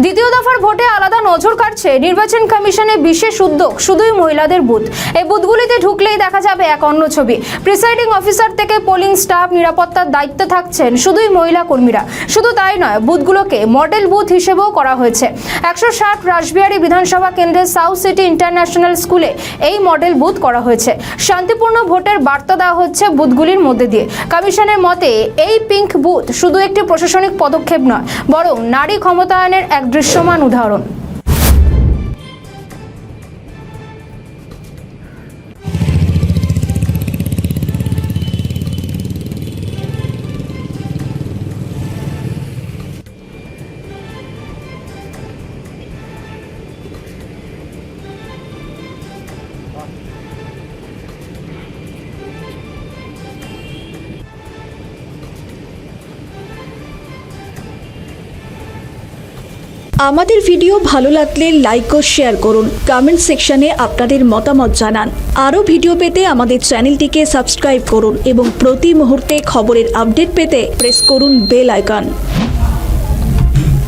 দ্বিতীয় দফার ভোটে আলাদা নজর কাটছে নির্বাচন কমিশনের বিশেষ উদ্যোগ শুধুই মহিলাদের বুথ। এই বুথগুলিতে ঢুকলেই দেখা যাবে এক অন্য ছবি। প্রিসাইডিং অফিসার থেকে পোলিং স্টাফ, নিরাপত্তার দায়িত্বে থাকছেন শুধুই মহিলা কর্মীরা। শুধু তাই নয়, বুথগুলোকে মডেল বুথ হিসেবেও করা হয়েছে। 160 রাসবিহারী বিধানসভা কেন্দ্রের সাউথ সিটি ইন্টারন্যাশনাল স্কুলে এই মডেল বুথ করা হয়েছে। শান্তিপূর্ণ ভোটের বার্তা দেওয়া হচ্ছে বুথগুলির মধ্যে দিয়ে। কমিশনের মতে এই পিঙ্ক বুথ শুধু একটি প্রশাসনিক পদক্ষেপ নয়, বরং নারী ক্ষমতায়নের এক দৃশ্যমান উদাহরণ। আমাদের ভিডিও ভালো লাগলে লাইক ও শেয়ার করুন। কমেন্ট সেকশনে আপনাদের মতামত জানান। আরও ভিডিও পেতে আমাদের চ্যানেলটিকে সাবস্ক্রাইব করুন এবং প্রতি মুহূর্তে খবরের আপডেট পেতে প্রেস করুন বেল আইকন।